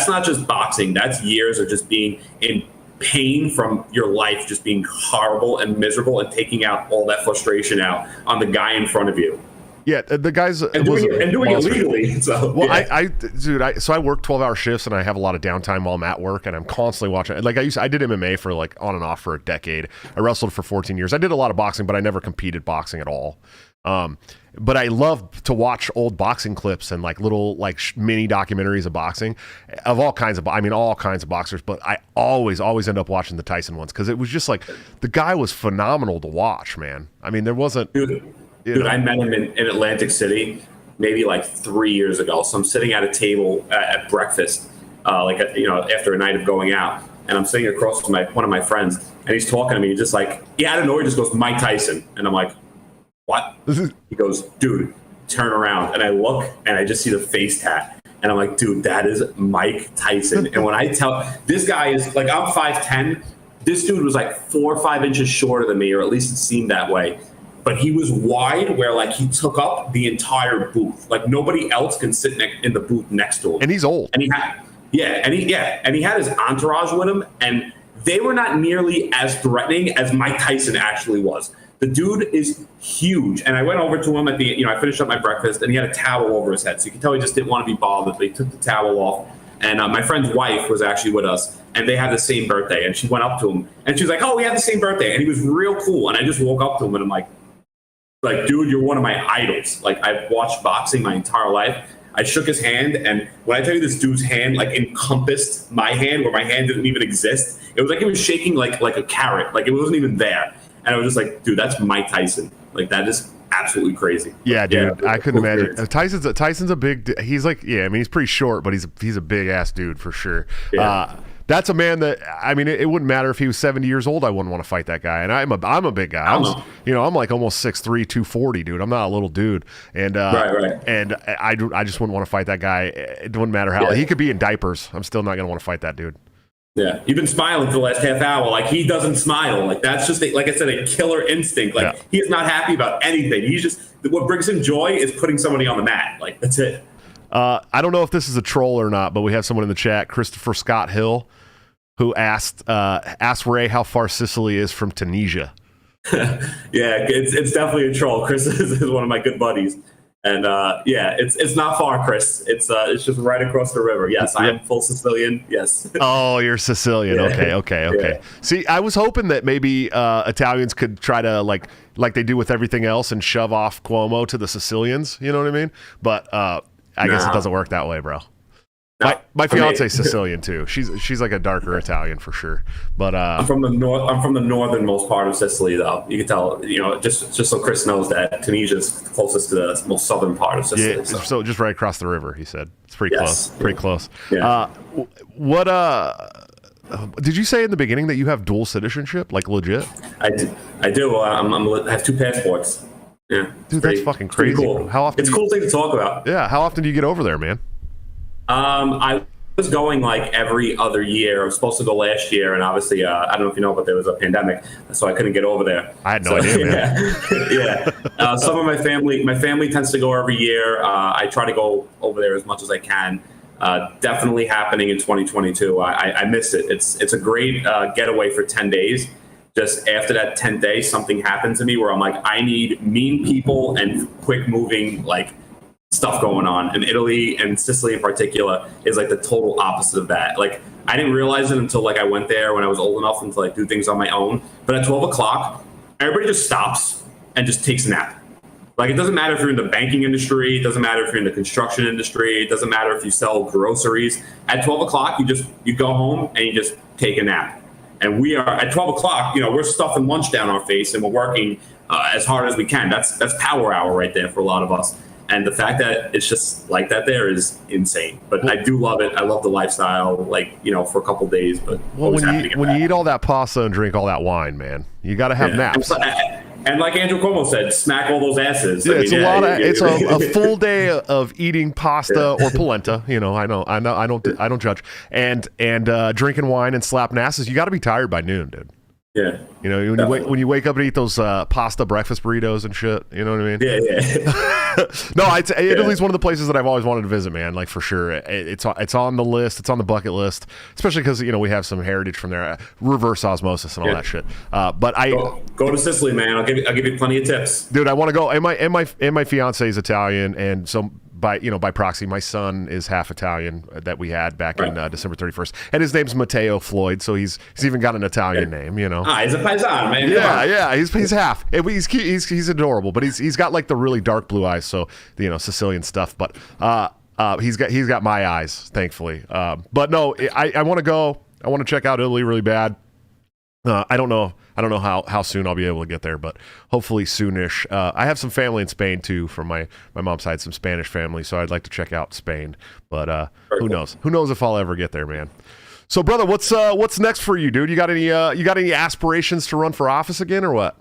not just boxing. That's years of just being in pain from your life, just being horrible and miserable, and taking out all that frustration out on the guy in front of you. Yeah, the guys and doing it legally. So, so I work 12-hour shifts, and I have a lot of downtime while I'm at work, and I'm constantly watching. Like, I did MMA for, like, on and off for a decade. I wrestled for 14 years. I did a lot of boxing, but I never competed boxing at all. But I love to watch old boxing clips and, like, little, like, mini documentaries of boxing, of all kinds of boxers. But I always end up watching the Tyson ones, because it was just like, the guy was phenomenal to watch, man. I mean, there wasn't. Dude, I met him in Atlantic City maybe like 3 years ago. So I'm sitting at a table at breakfast, after a night of going out, and I'm sitting across from one of my friends, and he's talking to me. He's just like, out of nowhere, he just goes, Mike Tyson, and I'm like, what? He goes, dude, turn around, and I look, and I just see the face tat, and I'm like, dude, that is Mike Tyson. And when I tell, this guy is like, I'm 5'10", this dude was like 4 or 5 inches shorter than me, or at least it seemed that way. But he was wide, where, like, he took up the entire booth. Like, nobody else can sit in the booth next to him. And he's old. And he had his entourage with him, and they were not nearly as threatening as Mike Tyson actually was. The dude is huge. And I went over to him at I finished up my breakfast, and he had a towel over his head. So you can tell he just didn't want to be bothered. But he took the towel off. And my friend's wife was actually with us, and they had the same birthday. And she went up to him, and she was like, oh, we had the same birthday. And he was real cool. And I just woke up to him, and I'm like, dude, you're one of my idols. Like, I've watched boxing my entire life. I shook his hand, and when I tell you this dude's hand, like, encompassed my hand, where my hand didn't even exist, it was like it was shaking like a carrot. Like, it wasn't even there. And I was just like, dude, that's Mike Tyson. Like, that is absolutely crazy. Yeah, dude, I couldn't imagine. Tyson's a big. He's like, I mean, he's pretty short, but he's a big ass dude for sure. Yeah. That's a man that, I mean, it wouldn't matter if he was 70 years old. I wouldn't want to fight that guy. And I'm a big guy. I'm like almost 6'3", 240, dude. I'm not a little dude. And right. And I just wouldn't want to fight that guy. It wouldn't matter how. He could be in diapers. I'm still not going to want to fight that dude. Yeah, you've been smiling for the last half hour. Like, he doesn't smile. Like, that's just, like I said, a killer instinct. Like, he is not happy about anything. He's just, what brings him joy is putting somebody on the mat. Like, that's it. I don't know if this is a troll or not, but we have someone in the chat, Christopher Scott Hill, who asked Ray how far Sicily is from Tunisia. Yeah, it's definitely a troll. Chris is one of my good buddies. And yeah, it's not far, Chris. It's just right across the river. Yes, I am full Sicilian. Yes. Oh, you're Sicilian. Yeah. Okay. Yeah. See, I was hoping that maybe Italians could try to like they do with everything else and shove off Cuomo to the Sicilians. You know what I mean? But I guess it doesn't work that way, bro. My fiance's Sicilian too. She's like a darker Italian for sure. But I'm from the northernmost part of Sicily, though. You can tell, just so Chris knows that Tunisia's closest to the most southern part of Sicily. Yeah, so just right across the river. He said it's pretty close. Yeah. Pretty close. Yeah. What did you say in the beginning that you have dual citizenship, like legit? I do. I have 2 passports. Yeah, dude, that's fucking crazy. Cool. How often? It's a cool thing to talk about. Yeah. How often do you get over there, man? I was going like every other year. I was supposed to go last year, and obviously, I don't know if you know, but there was a pandemic, so I couldn't get over there. I had no idea, man. Yeah. Some of my family tends to go every year. I try to go over there as much as I can. Definitely happening in 2022. I miss it. It's a great getaway for 10 days. Just after that 10th day, something happened to me where I'm like, I need mean people and quick moving, like, stuff going on. And Italy and Sicily in particular is like the total opposite of that. Like, I didn't realize it until like I went there when I was old enough and to like do things on my own. But at 12 o'clock, everybody just stops and just takes a nap. Like, it doesn't matter if you're in the banking industry. It doesn't matter if you're in the construction industry. It doesn't matter if you sell groceries. At 12 o'clock, you go home and you just take a nap. And we are at 12 o'clock, we're stuffing lunch down our face and we're working as hard as we can. That's power hour right there for a lot of us. And the fact that it's just like that there is insane. But I do love it. I love the lifestyle, for a couple of days. But when you eat all that pasta and drink all that wine, man, you got to have naps. And like Andrew Cuomo said, smack all those asses. Yeah, it's a full day of eating pasta or polenta. I don't judge. And drinking wine and slapping asses. You got to be tired by noon, dude. Yeah. When you wake up and eat those pasta breakfast burritos and shit, you know what I mean? Yeah. No, Italy's one of the places that I've always wanted to visit, man. Like, for sure. It's on the list. It's on the bucket list, especially because, we have some heritage from there, reverse osmosis and all that shit. But go to Sicily, man. I'll give you plenty of tips. Dude, I want to go. And my fiance is Italian, and so by proxy, my son is half Italian that we had back in December 31st, and his name's Matteo Floyd, so he's even got an Italian name, he's a paisan, man. Yeah, he's half. He's adorable, but he's got like the really dark blue eyes, so Sicilian stuff. But he's got my eyes, thankfully. But no, I want to go. I want to check out Italy really bad. I don't know how soon I'll be able to get there, but hopefully soonish. I have some family in Spain too, from my mom's side, some Spanish family, so I'd like to check out Spain. But who knows? Who knows if I'll ever get there, man. So, brother, what's next for you, dude? You got any aspirations to run for office again, or what?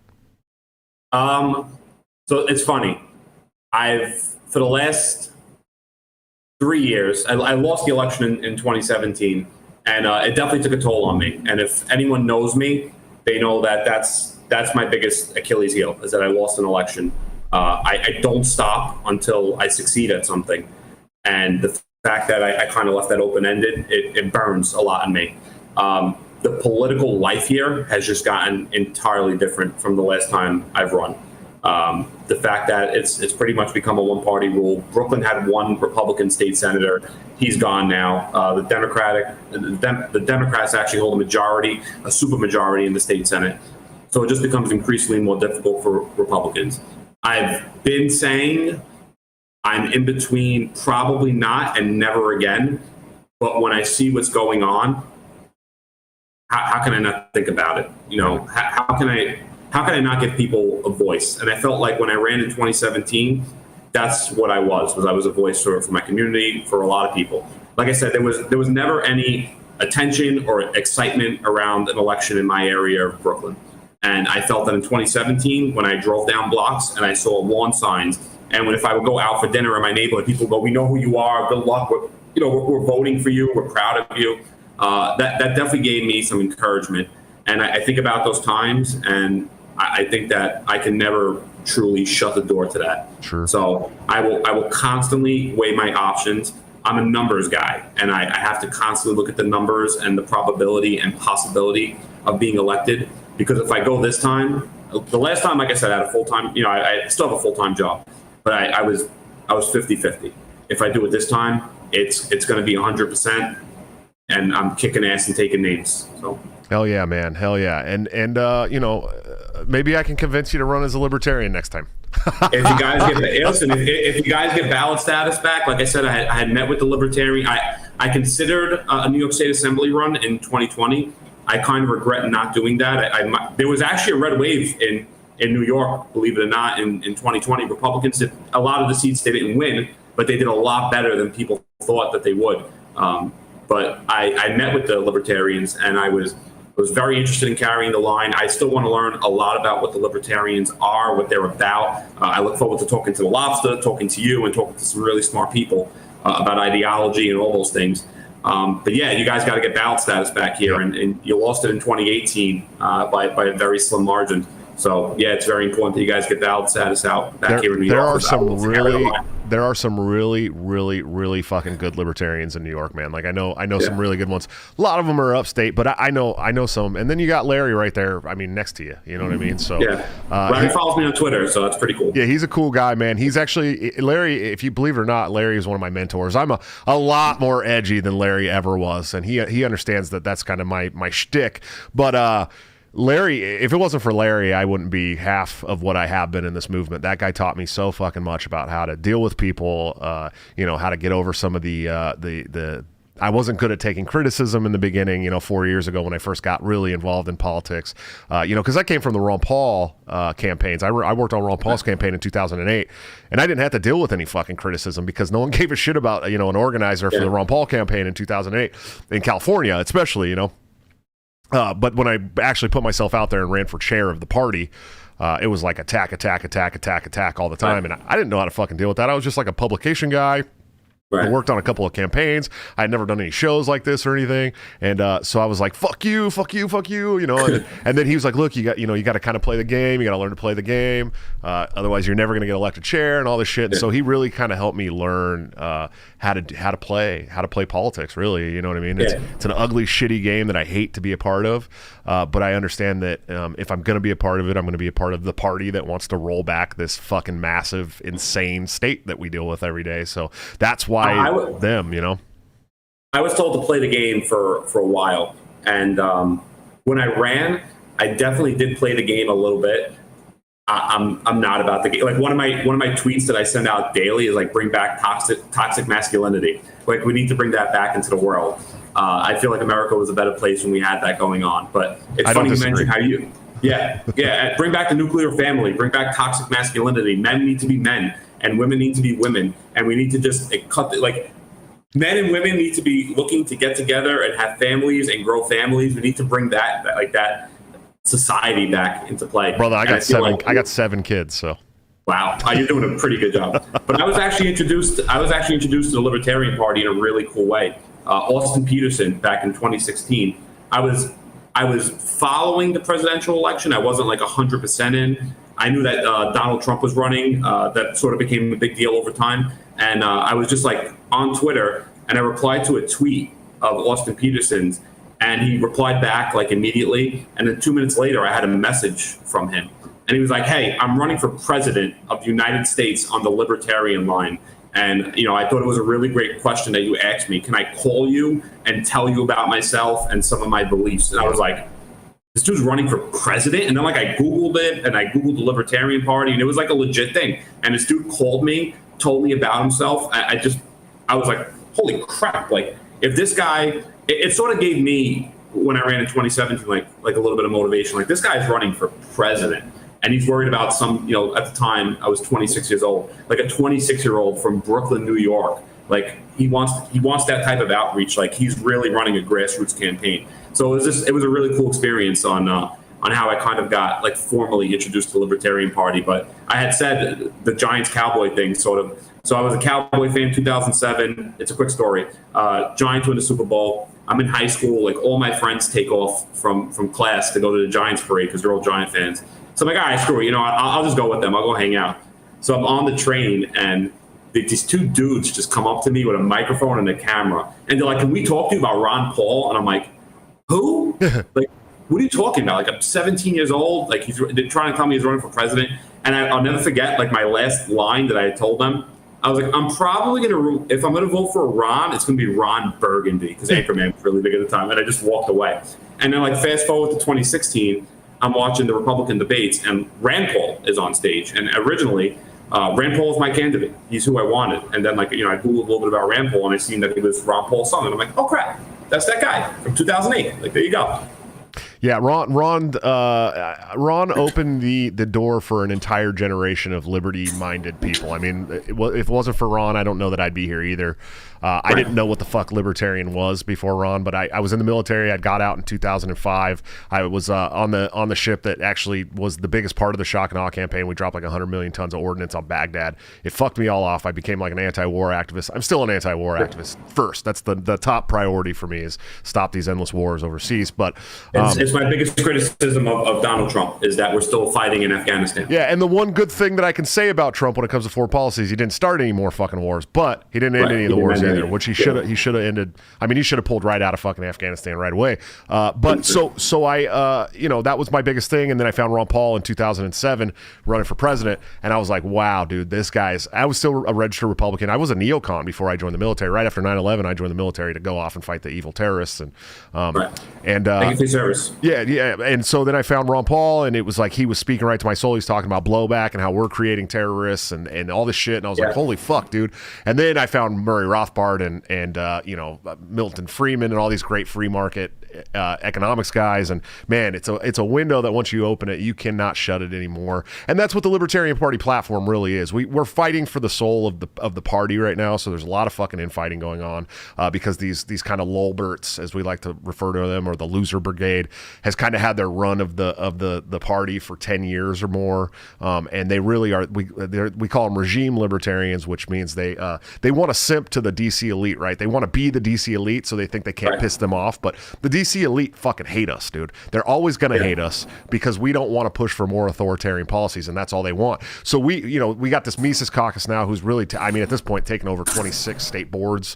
So it's funny. For the last 3 years, I lost the election in 2017. And it definitely took a toll on me. And if anyone knows me, they know that that's my biggest Achilles heel, is that I lost an election. I don't stop until I succeed at something. And the fact that I kind of left that open-ended, it burns a lot in me. The political life here has just gotten entirely different from the last time I've run. The fact that it's pretty much become a one-party rule. Brooklyn had one Republican state senator. He's gone now. The Democrats actually hold a supermajority in the state Senate. So it just becomes increasingly more difficult for Republicans. I've been saying I'm in between probably not and never again. But when I see what's going on, how can I not think about it? How can I not give people a voice? And I felt like when I ran in 2017, that's what I was a voice for my community, for a lot of people. Like I said, there was never any attention or excitement around an election in my area of Brooklyn. And I felt that in 2017, when I drove down blocks and I saw lawn signs, and if I would go out for dinner in my neighborhood, people would go, "We know who you are. Good luck. We're voting for you. We're proud of you." That definitely gave me some encouragement. And I think about those times, and I think that I can never truly shut the door to that. Sure. So I will constantly weigh my options. I'm a numbers guy, and I have to constantly look at the numbers and the probability and possibility of being elected. Because if I go this time, the last time, like I said, I had a full-time, I still have a full-time job, but I was I was 50-50. If I do it this time, it's going to be 100%, and I'm kicking ass and taking names. So. Hell yeah, man. Hell yeah. And maybe I can convince you to run as a libertarian next time. If you guys if you guys get ballot status back, like I said, I had met with the libertarian. I considered a New York State Assembly run in 2020. I kind of regret not doing that. There was actually a red wave in New York, believe it or not, in 2020. Republicans did a lot of the seats they didn't win, but they did a lot better than people thought that they would. But I met with the libertarians, and I was very interested in carrying the line. I still want to learn a lot about what the libertarians are, what they're about. I look forward to talking to the Lobster, talking to you, and talking to some really smart people about ideology and all those things. But yeah, you guys got to get ballot status back here, and you lost it in 2018 by a very slim margin. So yeah, it's very important that you guys get ballot status out back here in New York. There are some really fucking good libertarians in New York, man. Like I know some really good ones. A lot of them are upstate, but I know some. And then you got Larry right there. I mean, next to you. You know what I mean? So yeah, Larry follows me on Twitter, so that's pretty cool. Yeah, he's a cool guy, man. He's actually Larry. If you believe it or not, Larry is one of my mentors. I'm a lot more edgy than Larry ever was, and he understands that that's kind of my shtick. But Larry, if it wasn't for Larry, I wouldn't be half of what I have been in this movement. That guy taught me so fucking much about how to deal with people, how to get over some of the I wasn't good at taking criticism in the beginning, 4 years ago when I first got really involved in politics, because I came from the Ron Paul campaigns. I worked on Ron Paul's campaign in 2008, and I didn't have to deal with any fucking criticism because no one gave a shit about, an organizer for the Ron Paul campaign in 2008 in California, especially, but when I actually put myself out there and ran for chair of the party, it was like attack all the time. And I didn't know how to fucking deal with that. I was just like a publication guy. Right. I worked on a couple of campaigns. I had never done any shows like this or anything. And so I was like, fuck you. And then he was like, look, you got to kind of play the game. You got to learn to play the game. Otherwise you're never going to get elected chair and all this shit. And so he really kind of helped me learn how to play politics, really. You know what I mean? It's an ugly, shitty game that I hate to be a part of. But I understand that if I'm going to be a part of it, I'm going to be a part of the party that wants to roll back this fucking massive, insane state that we deal with every day. So that's why I was told to play the game for a while. And when I ran, I definitely did play the game a little bit. I'm not about the game. Like one of my tweets that I send out daily is like, bring back toxic masculinity. Like we need to bring that back into the world. I feel like America was a better place when we had that going on. But it's funny you mentioned how you, bring back the nuclear family, bring back toxic masculinity. Men need to be men, and women need to be women, and we need to just men and women need to be looking to get together and have families and grow families. We need to bring that society back into play. Brother, I got 7 kids, so. Wow, you're doing a pretty good job. But I was actually introduced to the Libertarian Party in a really cool way. Austin Peterson back in 2016. I was following the presidential election. I wasn't like 100% in. I knew that Donald Trump was running. That sort of became a big deal over time. And I was just like on Twitter, and I replied to a tweet of Austin Peterson's, and he replied back like immediately. And then 2 minutes later, I had a message from him. And he was like, hey, I'm running for president of the United States on the Libertarian line. And, I thought it was a really great question that you asked me. Can I call you and tell you about myself and some of my beliefs? And I was like, this dude's running for president? And then I Googled it, and I Googled the Libertarian Party, and it was like a legit thing. And this dude called me, told me about himself. I was like, holy crap. Like, if this guy, it sort of gave me, when I ran in 2017, like a little bit of motivation. Like, this guy's running for president. And he's worried about some, at the time I was 26 years old, like a 26-year-old from Brooklyn, New York. Like he wants that type of outreach. Like he's really running a grassroots campaign. So it was a really cool experience on how I kind of got like formally introduced to the Libertarian Party. But I had said the Giants Cowboy thing sort of. So I was a Cowboy fan in 2007. It's a quick story. Giants win the Super Bowl. I'm in high school. Like all my friends take off from class to go to the Giants parade because they're all Giant fans. So I'm like, all right, screw it. I'll just go with them. I'll go hang out. So I'm on the train, and these 2 dudes just come up to me with a microphone and a camera. And they're like, can we talk to you about Ron Paul? And I'm like, who? Like, what are you talking about? Like, I'm 17 years old. Like, they're trying to tell me he's running for president. And I'll never forget, like, my last line that I told them. I was like, I'm probably going to, if I'm going to vote for Ron, it's going to be Ron Burgundy, because Anchorman was really big at the time. And I just walked away. And then, like, fast forward to 2016, I'm watching the Republican debates, and Rand Paul is on stage. And originally, Rand Paul was my candidate. He's who I wanted. And then, like, I Googled a little bit about Rand Paul, and I seen that he was Ron Paul's son. And I'm like, oh, crap, that's that guy from 2008. Like, there you go. Yeah, Ron opened the door for an entire generation of liberty-minded people. I mean, if it wasn't for Ron, I don't know that I'd be here either. I didn't know what the fuck libertarian was before Ron, but I was in the military. I got out in 2005. I was on the ship that actually was the biggest part of the shock and awe campaign. We dropped like 100 million tons of ordnance on Baghdad. It fucked me all off. I became like an anti-war activist. I'm still an anti-war activist first. That's the top priority for me, is stop these endless wars overseas. But it's my biggest criticism of Donald Trump, is that we're still fighting in Afghanistan. Yeah, and the one good thing that I can say about Trump when it comes to foreign policy is he didn't start any more fucking wars, but he didn't end any of the wars either, which he should have ended. I mean, he should have pulled right out of fucking Afghanistan right away. But so I that was my biggest thing, and then I found Ron Paul in 2007 running for president, and I was like, wow, dude, I was still a registered Republican. I was a neocon before I joined the military. Right after 9/11, I joined the military to go off and fight the evil terrorists, and thank you for your service. Yeah, and so then I found Ron Paul, and it was like he was speaking right to my soul. He's talking about blowback and how we're creating terrorists and all this shit, and I was like, holy fuck, dude. And then I found Murray Rothbard and Milton Friedman and all these great free market economics guys, and man, it's a window that once you open it, you cannot shut it anymore. And that's what the Libertarian Party platform really is. We're fighting for the soul of the party right now. So there's a lot of fucking infighting going on because these kind of lulberts, as we like to refer to them, or the loser brigade, has kind of had their run of the party for 10 years or more, and they really are. We call them regime libertarians, which means they want to simp to the DC elite, right? They want to be the DC elite, so they think they can't piss them off. But the DC elite fucking hate us, dude. They're always going to hate us because we don't want to push for more authoritarian policies, and that's all they want. So we got this Mises caucus now, who's really, at this point, taken over 26 state boards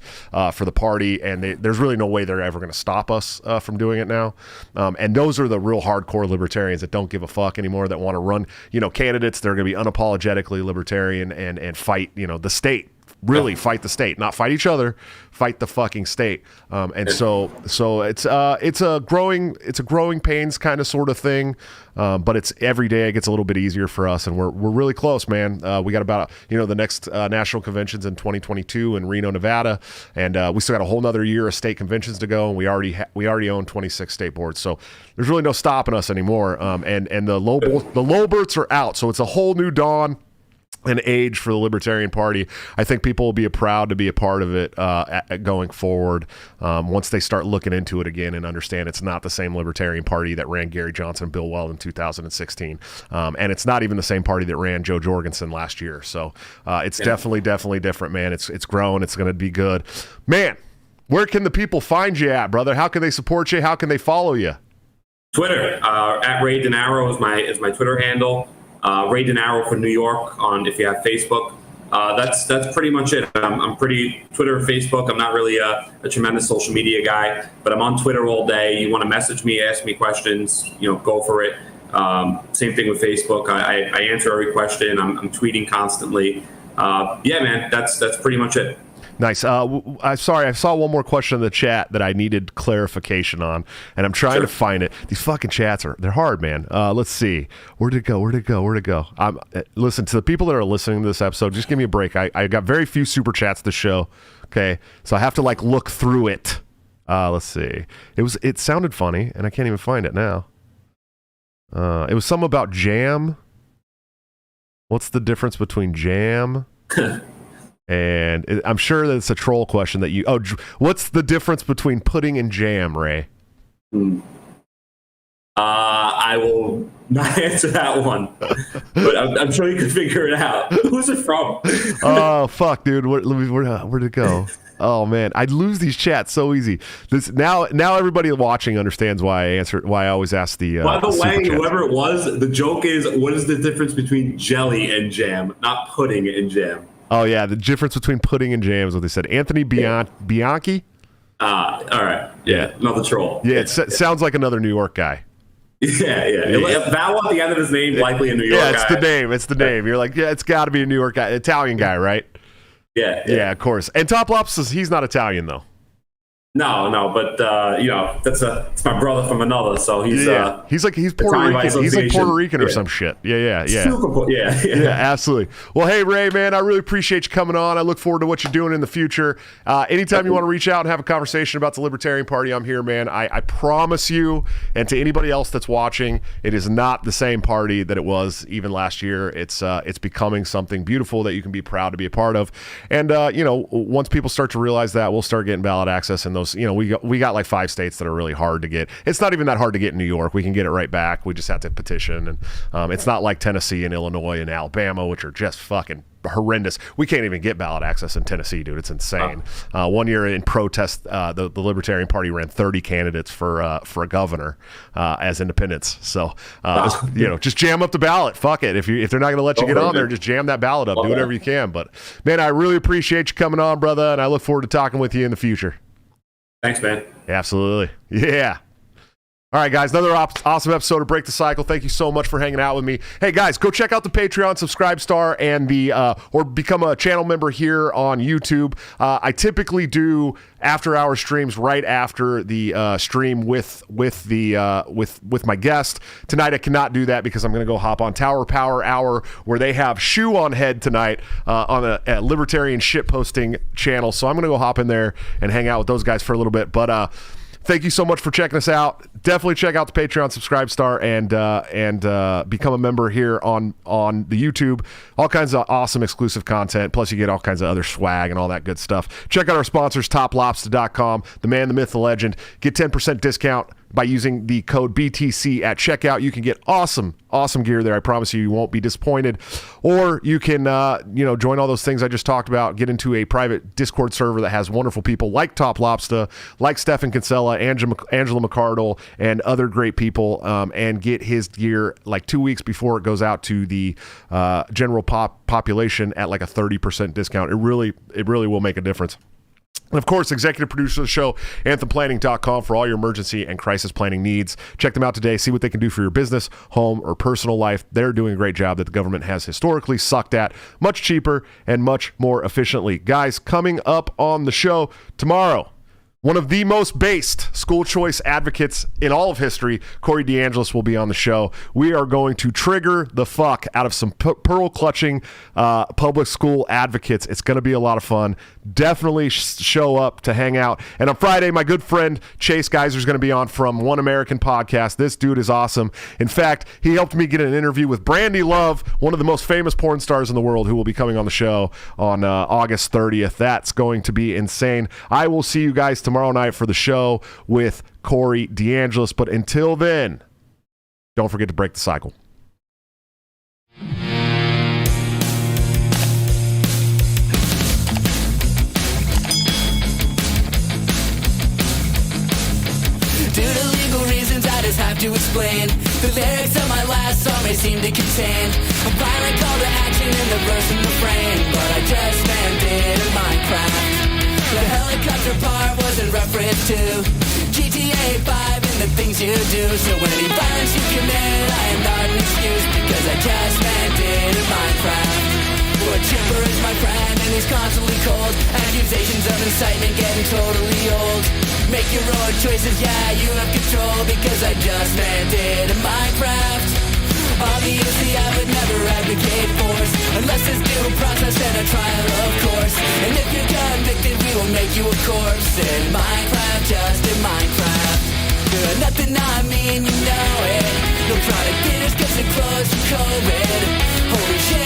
for the party, and there's really no way they're ever going to stop us from doing it now. And those are the real hardcore libertarians that don't give a fuck anymore, that want to run, candidates. They're going to be unapologetically libertarian and fight, the state. Really fight the state, not fight each other, fight the fucking state. So it's a growing pains kind of sort of thing. But it's every day it gets a little bit easier for us, and we're really close, man. We got about the next national conventions in 2022 in Reno, Nevada, and we still got a whole nother year of state conventions to go, and we already own 26 state boards, so there's really no stopping us anymore. And the lowberts are out, so it's a whole new dawn. An age for the Libertarian Party. I think people will be proud to be a part of it going forward once they start looking into it again and understand it's not the same Libertarian Party that ran Gary Johnson and Bill Weld in 2016. And it's not even the same party that ran Joe Jorgensen last year. So it's definitely different, man. It's growing. It's going to be good. Man, where can the people find you at, brother? How can they support you? How can they follow you? Twitter, at Ray Denaro is my Twitter handle. Ray Denaro for New York if you have Facebook. That's pretty much it. I'm pretty Twitter, Facebook. I'm not really a tremendous social media guy, but I'm on Twitter all day. You want to message me, ask me questions, go for it. Same thing with Facebook. I answer every question. I'm tweeting constantly. Man, that's pretty much it. Nice. I'm sorry, I saw one more question in the chat that I needed clarification on, and I'm trying to find it. These fucking chats they're hard, man. Let's see. Where'd it go? Listen, to the people that are listening to this episode, just give me a break. I got very few super chats this show, okay? So I have to look through it. Let's see. It sounded funny, and I can't even find it now. It was something about jam. What's the difference between jam? And I'm sure that it's a troll question that what's the difference between pudding and jam, Ray? I will not answer that one, but I'm sure you can figure it out. Who's it from? Oh, fuck, dude. Where'd it go? Oh, man. I'd lose these chats so easy. Now everybody watching understands why I always ask the By the way, whoever it was, the joke is, what is the difference between jelly and jam, not pudding and jam? Oh, yeah, the difference between pudding and jam is what they said. Anthony Bianchi? All right. Yeah, another troll. Yeah, it sounds like another New York guy. Yeah. Vowel at the end of his name, likely a New York guy. Yeah, it's the name. You're like, yeah, it's got to be a New York guy. Italian guy, right? Yeah, of course. And Top Lops says he's not Italian though. No, but it's my brother from another, so he's Puerto Rican. He's like Puerto Rican or some shit. Yeah. Yeah, absolutely. Well, hey Ray, man, I really appreciate you coming on. I look forward to what you're doing in the future. Anytime you want to reach out and have a conversation about the Libertarian Party, I'm here, man. I promise you, and to anybody else that's watching, it is not the same party that it was even last year. It's becoming something beautiful that you can be proud to be a part of. And once people start to realize that, we'll start getting ballot access in those. We got like 5 states that are really hard to get. It's not even that hard to get in New York. We can get it right back. We just have to petition, and it's not like Tennessee and Illinois and Alabama, which are just fucking horrendous. We can't even get ballot access in Tennessee, dude. It's insane. One year in protest, the Libertarian Party ran 30 candidates for a governor as independents. So just jam up the ballot. Fuck it. If they're not going to let you get on there, just jam that ballot up. Do whatever you can. But man, I really appreciate you coming on, brother, and I look forward to talking with you in the future. Thanks, man. Absolutely. Yeah. All right, guys, another awesome episode of Break the Cycle. Thank you so much for hanging out with me. Hey, guys, go check out the Patreon, subscribe star, and or become a channel member here on YouTube. I typically do after-hour streams right after the stream with my guest. Tonight, I cannot do that because I'm going to go hop on Tower Power Hour, where they have Shoe on Head tonight on a libertarian shitposting channel. So I'm going to go hop in there and hang out with those guys for a little bit. But thank you so much for checking us out. Definitely check out the Patreon, subscribe star, and become a member here on the YouTube. All kinds of awesome exclusive content. Plus, you get all kinds of other swag and all that good stuff. Check out our sponsors, toplobster.com, the man, the myth, the legend. Get 10% discount by using the code BTC at checkout. You can get awesome gear there. I promise you won't be disappointed. Or you can, join all those things I just talked about. Get into a private Discord server that has wonderful people like Top Lobster, like Stefan Kinsella, Angela McCardle, and other great people, and get his gear like 2 weeks before it goes out to the general population at like a 30% discount. It really will make a difference. And of course, executive producer of the show, anthemplanning.com, for all your emergency and crisis planning needs. Check them out today. See what they can do for your business, home, or personal life. They're doing a great job that the government has historically sucked at, much cheaper and much more efficiently. Guys, coming up on the show tomorrow, one of the most based school choice advocates in all of history, Corey DeAngelis, will be on the show. We are going to trigger the fuck out of some pearl-clutching public school advocates. It's going to be a lot of fun. Definitely show up to hang out. And on Friday, my good friend Chase Geiser is going to be on from One American Podcast. This dude is awesome. In fact, he helped me get an interview with Brandy Love, one of the most famous porn stars in the world, who will be coming on the show on August 30th. That's going to be insane. I will see you guys tomorrow night for the show with Corey DeAngelis. But until then, don't forget to break the cycle. Due to legal reasons, I just have to explain. The lyrics of my last song may seem to contain a violent call to action in the verse and refrain, but I just landed in Minecraft. The helicopter part was in reference to GTA 5 and the things you do. So any violence you commit, I am not an excuse, because I just landed in Minecraft. Well, Chipper is my friend and he's constantly cold. Accusations of incitement getting totally old. Make your own choices, yeah, you have control, because I just landed in Minecraft. Obviously I would never advocate force unless there's due process and a trial, of course. And if you're convicted, we will make you a corpse. In Minecraft, just in Minecraft. Nothing I mean, you know it. No product theaters cause they closed for COVID. Holy shit,